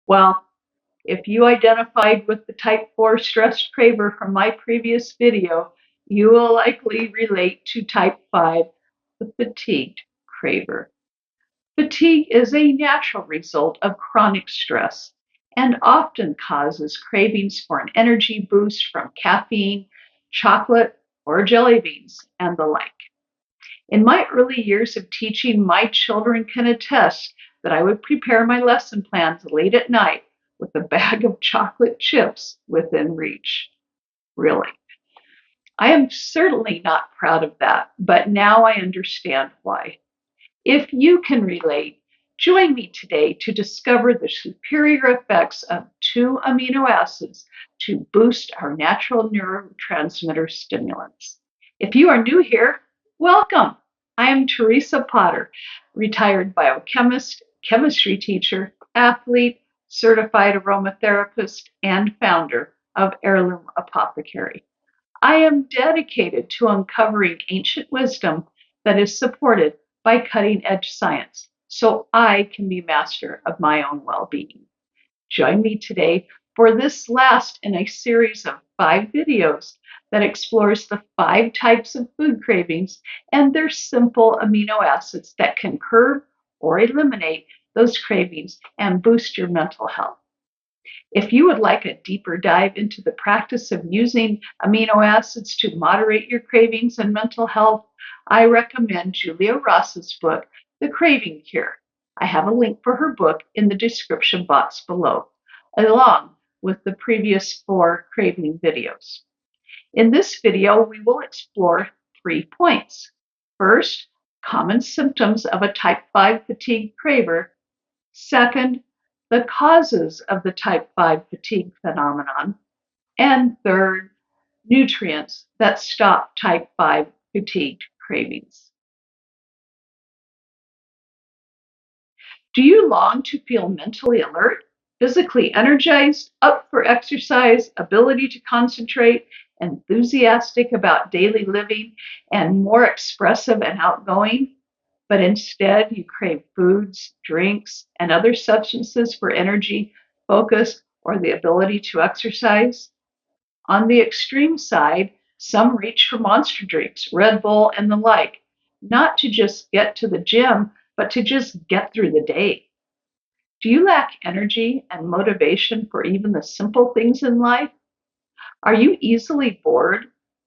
Well, if you identified with the type 4 stressed craver from my previous video, you will likely relate to type 5, the fatigued craver. Fatigue is a natural result of chronic stress and often causes cravings for an energy boost from caffeine, chocolate, or jelly beans, and the like. In my early years of teaching, my children can attest that I would prepare my lesson plans late at night with a bag of chocolate chips within reach. Really. I am certainly not proud of that, but now I understand why. If you can relate, join me today to discover the superior effects of 2 amino acids to boost our natural neurotransmitter stimulants. If you are new here, welcome. I am Teresa Potter, retired biochemist, chemistry teacher, athlete, certified aromatherapist, and founder of Heirloom Apothecary. I am dedicated to uncovering ancient wisdom that is supported by cutting edge science so I can be master of my own well being. Join me today for this last in a series of 5 videos that explores the 5 types of food cravings and their simple amino acids that can curb or eliminate those cravings and boost your mental health. If you would like a deeper dive into the practice of using amino acids to moderate your cravings and mental health, I recommend Julia Ross's book, The Craving Cure. I have a link for her book in the description box below, along with the previous 4 craving videos. In this video, we will explore 3 points. First, common symptoms of a type 5 fatigue craver. Second, the causes of the type 5 fatigue phenomenon. And third, nutrients that stop type 5 fatigued cravings. Do you long to feel mentally alert, physically energized, up for exercise, ability to concentrate, enthusiastic about daily living, and more expressive and outgoing? But instead you crave foods, drinks, and other substances for energy, focus, or the ability to exercise? On the extreme side, some reach for monster drinks, Red Bull, and the like, not to just get to the gym, but to just get through the day. Do you lack energy and motivation for even the simple things in life? Are you easily bored,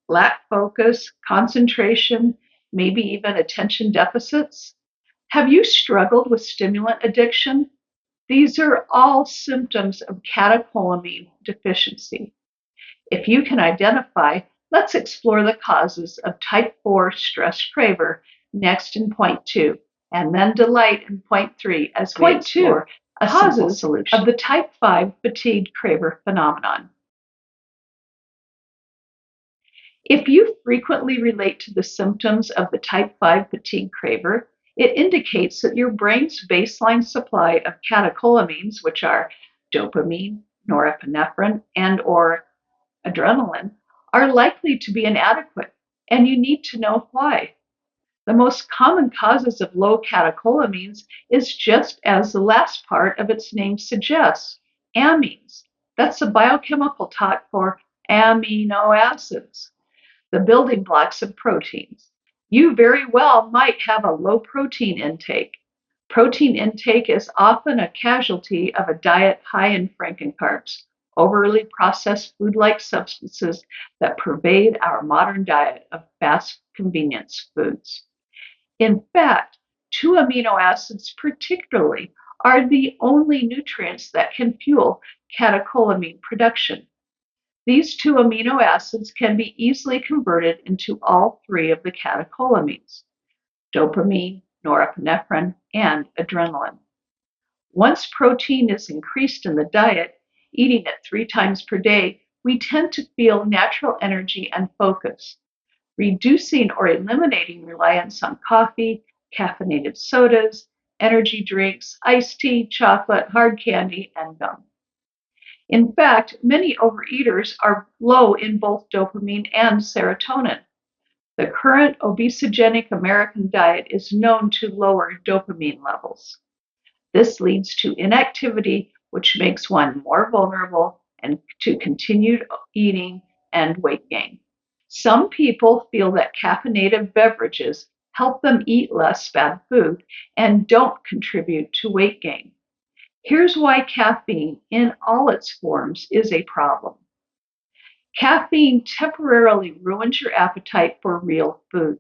lack focus, concentration, maybe even attention deficits? Have you struggled with stimulant addiction? These are all symptoms of catecholamine deficiency. If you can identify, let's explore the causes of type 4 stress craver next in point 2, and then delight in point 3 as we explore a simple solution of the type 5 fatigued craver phenomenon. If you frequently relate to the symptoms of the type 5 fatigue craver, it indicates that your brain's baseline supply of catecholamines, which are dopamine, norepinephrine, and or adrenaline, are likely to be inadequate, and you need to know why. The most common causes of low catecholamines is just as the last part of its name suggests, amines. That's the biochemical talk for amino acids, the building blocks of proteins. You very well might have a low protein intake. Protein intake is often a casualty of a diet high in frankencarbs, overly processed food-like substances that pervade our modern diet of fast convenience foods. In fact, 2 amino acids particularly are the only nutrients that can fuel catecholamine production. These 2 amino acids can be easily converted into all 3 of the catecholamines: dopamine, norepinephrine, and adrenaline. Once protein is increased in the diet, eating it 3 times per day, we tend to feel natural energy and focus. Reducing or eliminating reliance on coffee, caffeinated sodas, energy drinks, iced tea, chocolate, hard candy, and gum. In fact, many overeaters are low in both dopamine and serotonin. The current obesogenic American diet is known to lower dopamine levels. This leads to inactivity which makes one more vulnerable and to continued eating and weight gain. Some people feel that caffeinated beverages help them eat less bad food and don't contribute to weight gain. Here's why caffeine in all its forms is a problem. Caffeine temporarily ruins your appetite for real food.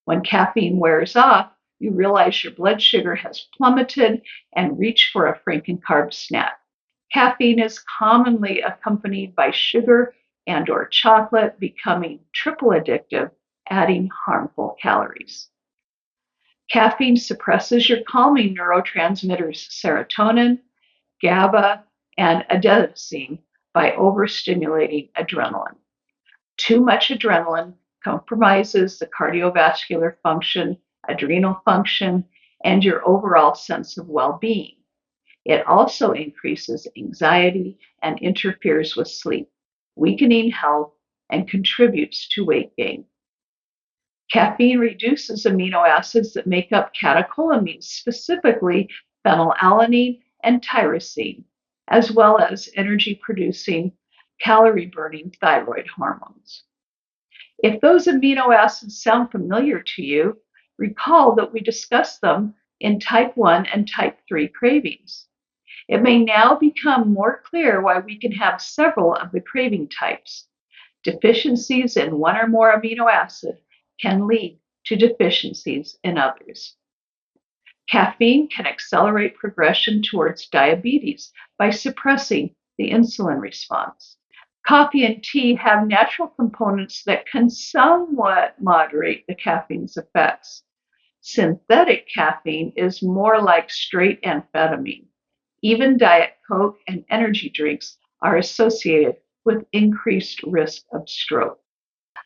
When caffeine wears off, you realize your blood sugar has plummeted and reach for a Frankencarb snack. Caffeine is commonly accompanied by sugar and/or chocolate, becoming triple addictive, adding harmful calories. Caffeine suppresses your calming neurotransmitters serotonin, GABA, and adenosine by overstimulating adrenaline. Too much adrenaline compromises the cardiovascular function, adrenal function, and your overall sense of well-being. It also increases anxiety and interferes with sleep, weakening health, and contributes to weight gain. Caffeine reduces amino acids that make up catecholamines, specifically phenylalanine and tyrosine, as well as energy-producing, calorie-burning thyroid hormones. If those amino acids sound familiar to you, recall that we discussed them in type 1 and type 3 cravings. It may now become more clear why we can have several of the craving types. Deficiencies in one or more amino acid can lead to deficiencies in others. Caffeine can accelerate progression towards diabetes by suppressing the insulin response. Coffee and tea have natural components that can somewhat moderate the caffeine's effects. Synthetic caffeine is more like straight amphetamine. Even Diet Coke and energy drinks are associated with increased risk of stroke.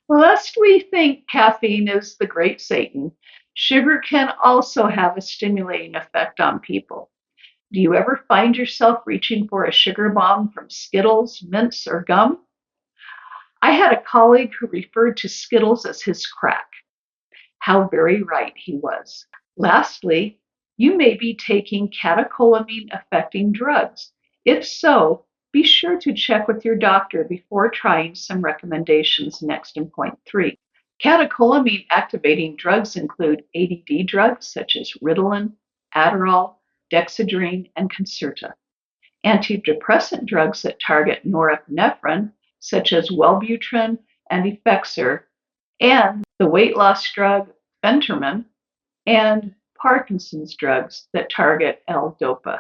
Lest we think caffeine is the great Satan, sugar can also have a stimulating effect on people. Do you ever find yourself reaching for a sugar bomb from Skittles, mints, or gum? I had a colleague who referred to Skittles as his crack. How very right he was. Lastly, you may be taking catecholamine-affecting drugs. If so, be sure to check with your doctor before trying some recommendations next in point 3. Catecholamine-activating drugs include ADD drugs such as Ritalin, Adderall, Dexedrine, and Concerta. Antidepressant drugs that target norepinephrine such as Wellbutrin and Effexor, and the weight loss drug Phentermine, and Parkinson's drugs that target L-DOPA.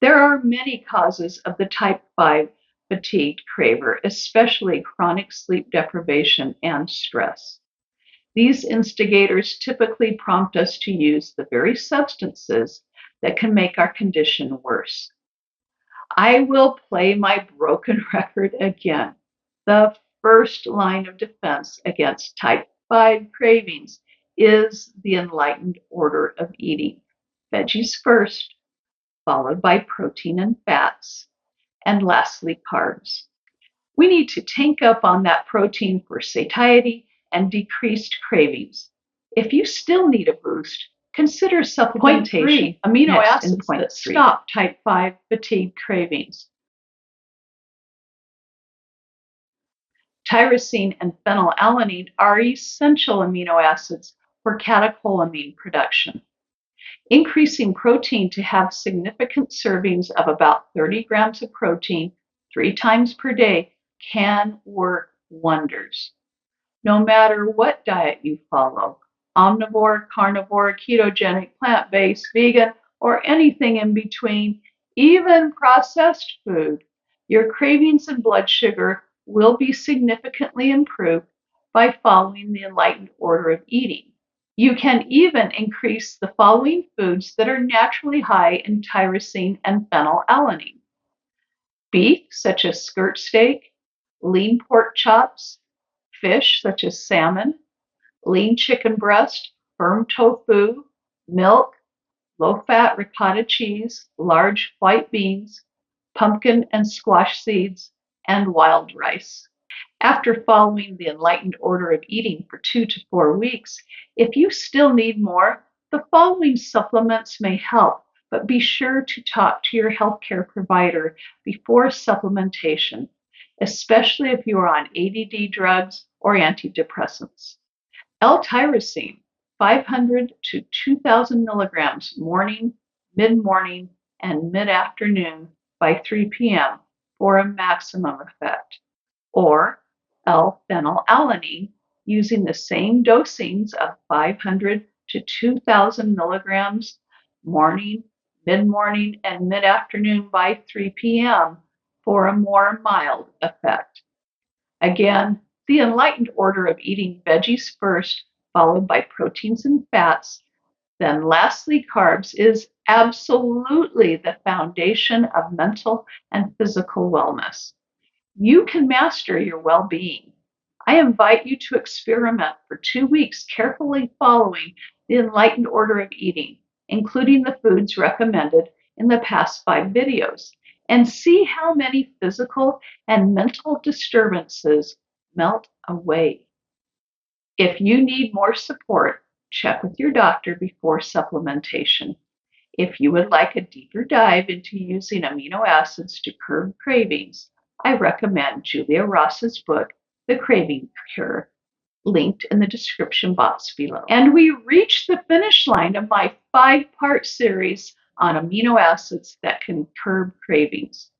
There are many causes of the type 5 fatigued craver, especially chronic sleep deprivation and stress. These instigators typically prompt us to use the very substances that can make our condition worse. I will play my broken record again. The first line of defense against type 5 cravings is the enlightened order of eating. Veggies first, followed by protein and fats, and lastly carbs. We need to tank up on that protein for satiety and decreased cravings. If you still need a boost, consider supplementation. Point 3, amino acids that stop type 5 fatigue cravings. Tyrosine and phenylalanine are essential amino acids for catecholamine production. Increasing protein to have significant servings of about 30 grams of protein 3 times per day can work wonders. No matter what diet you follow, omnivore, carnivore, ketogenic, plant-based, vegan, or anything in between, even processed food, your cravings and blood sugar will be significantly improved by following the enlightened order of eating. You can even increase the following foods that are naturally high in tyrosine and phenylalanine: beef, such as skirt steak, lean pork chops, fish, such as salmon, lean chicken breast, firm tofu, milk, low-fat ricotta cheese, large white beans, pumpkin and squash seeds, and wild rice. After following the enlightened order of eating for 2 to 4 weeks, if you still need more, the following supplements may help but be sure to talk to your healthcare provider before supplementation, especially if you are on ADD drugs or antidepressants. L-tyrosine, 500 to 2,000 milligrams morning, mid-morning, and mid-afternoon by 3 p.m. for a maximum effect. Or L-phenylalanine, using the same dosings of 500 to 2,000 milligrams morning, mid-morning, and mid-afternoon by 3 p.m. for a more mild effect. Again, the enlightened order of eating veggies first, followed by proteins and fats, then lastly carbs, is absolutely the foundation of mental and physical wellness. You can master your well-being. I invite you to experiment for 2 weeks carefully following the enlightened order of eating, including the foods recommended in the past 5 videos, and see how many physical and mental disturbances melt away. If you need more support, check with your doctor before supplementation. If you would like a deeper dive into using amino acids to curb cravings, I recommend Julia Ross's book, The Craving Cure, linked in the description box below. And we reach the finish line of my 5-part series on amino acids that can curb cravings.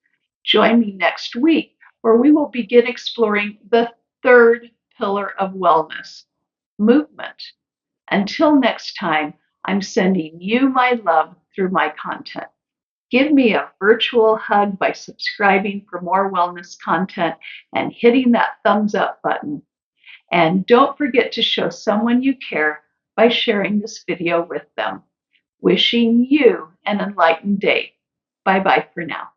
Join me next week, where we will begin exploring the third pillar of wellness, movement. Until next time, I'm sending you my love through my content. Give me a virtual hug by subscribing for more wellness content and hitting that thumbs up button. And don't forget to show someone you care by sharing this video with them. Wishing you an enlightened day. Bye-bye for now.